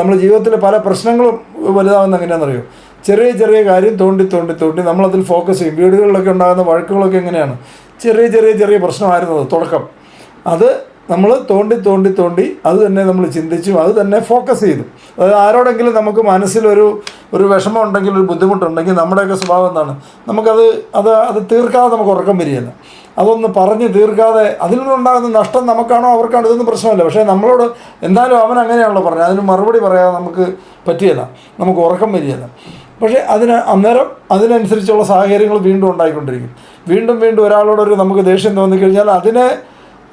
നമ്മുടെ ജീവിതത്തിൽ പല പ്രശ്നങ്ങളും വലുതാവുന്ന എങ്ങനെയാണെന്നറിയോ? ചെറിയ ചെറിയ കാര്യം തോണ്ടി നമ്മളതിൽ ഫോക്കസ് ചെയ്യും. വീടുകളിലൊക്കെ ഉണ്ടാകുന്ന വഴക്കുകളൊക്കെ എങ്ങനെയാണ്? ചെറിയ ചെറിയ ചെറിയ പ്രശ്നമായിരുന്നത് തുടക്കം. അത് നമ്മൾ തോണ്ടി അത് തന്നെ നമ്മൾ ചിന്തിച്ചു, അത് തന്നെ ഫോക്കസ് ചെയ്തു. അതായത് ആരോടെങ്കിലും നമുക്ക് മനസ്സിലൊരു വിഷമം ഉണ്ടെങ്കിൽ, ഒരു ബുദ്ധിമുട്ടുണ്ടെങ്കിൽ, നമ്മുടെയൊക്കെ സ്വഭാവം എന്താണ്? അത് തീർക്കാതെ നമുക്ക് ഉറക്കം വരികയില്ല. അതൊന്ന് പറഞ്ഞ് തീർക്കാതെ അതിൽ നിന്നുണ്ടാകുന്ന നഷ്ടം നമുക്കാണോ അവർക്കാണോ ഇതൊന്നും പ്രശ്നമല്ല. പക്ഷേ നമ്മളോട് എന്തായാലും അവൻ അങ്ങനെയാണല്ലോ പറഞ്ഞത്, അതിന് മറുപടി പറയാതെ നമുക്ക് പറ്റിയല്ല, നമുക്ക് ഉറക്കം വരികയില്ല. പക്ഷേ അന്നേരം അതിനനുസരിച്ചുള്ള സാഹചര്യങ്ങൾ വീണ്ടും ഉണ്ടായിക്കൊണ്ടിരിക്കും. വീണ്ടും ഒരാളോടൊരു നമുക്ക് ദേഷ്യം തോന്നിക്കഴിഞ്ഞാൽ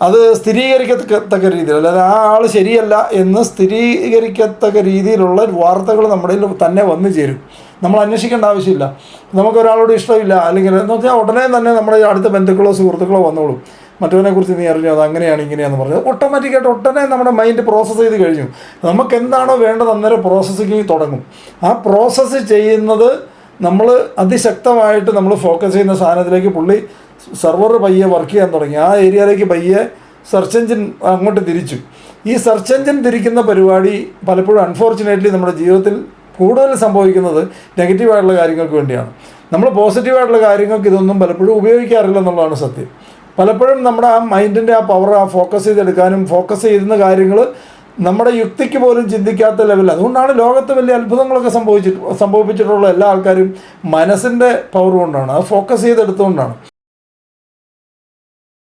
അത് സ്ഥിരീകരിക്കത്തക്ക രീതിയിൽ, അല്ലാതെ ആ ആൾ ശരിയല്ല എന്ന് സ്ഥിരീകരിക്കത്തക്ക രീതിയിലുള്ള വാർത്തകൾ നമ്മുടെ തന്നെ വന്നു ചേരും. നമ്മൾ അന്വേഷിക്കേണ്ട ആവശ്യമില്ല. നമുക്കൊരാളോട് ഇഷ്ടമില്ല അല്ലെങ്കിൽ എന്ന് വെച്ചാൽ ഉടനെ തന്നെ നമ്മുടെ അടുത്ത ബന്ധുക്കളോ സുഹൃത്തുക്കളോ വന്നോളും. മറ്റവനെക്കുറിച്ച് നീ അറിഞ്ഞു, അത് അങ്ങനെയാണ് ഇങ്ങനെയാണെന്ന് പറഞ്ഞത് ഓട്ടോമാറ്റിക്കായിട്ട് ഉടനെ നമ്മുടെ മൈൻഡ് പ്രോസസ്സ് ചെയ്ത് കഴിഞ്ഞു. നമുക്ക് എന്താണോ വേണ്ടത് അന്നേരം പ്രോസസ്സിങ് തുടങ്ങും. ആ പ്രോസസ്സ് ചെയ്യുന്നത് നമ്മൾ അതിശക്തമായിട്ട് നമ്മൾ ഫോക്കസ് ചെയ്യുന്ന സാധനത്തിലേക്ക് സെർവർ പയ്യെ വർക്ക് ചെയ്യാൻ തുടങ്ങി. ആ ഏരിയയിലേക്ക് പയ്യെ സെർച്ച് എഞ്ചിൻ അങ്ങോട്ട് തിരിച്ചു. ഈ സെർച്ച് എഞ്ചിൻ തിരിക്കുന്ന പരിപാടി പലപ്പോഴും അൺഫോർച്ചുനേറ്റ്ലി നമ്മുടെ ജീവിതത്തിൽ കൂടുതൽ സംഭവിക്കുന്നത് നെഗറ്റീവായിട്ടുള്ള കാര്യങ്ങൾക്ക് വേണ്ടിയാണ്. നമ്മൾ പോസിറ്റീവായിട്ടുള്ള കാര്യങ്ങൾക്ക് ഇതൊന്നും പലപ്പോഴും ഉപയോഗിക്കാറില്ല എന്നുള്ളതാണ് സത്യം. പലപ്പോഴും നമ്മുടെ ആ മൈൻഡിൻ്റെ ആ പവർ ഫോക്കസ് ചെയ്തെടുക്കാനും ഫോക്കസ് ചെയ്യുന്ന കാര്യങ്ങൾ നമ്മുടെ യുക്തിക്ക് പോലും ചിന്തിക്കാത്ത ലെവലിൽ. അതുകൊണ്ടാണ് ലോകത്ത് വലിയ അത്ഭുതങ്ങളൊക്കെ സംഭവിച്ചിട്ടുള്ള എല്ലാ ആൾക്കാരും മനസ്സിൻ്റെ പവർ കൊണ്ടാണ്, അത് ഫോക്കസ് ചെയ്തെടുത്തുകൊണ്ടാണ്.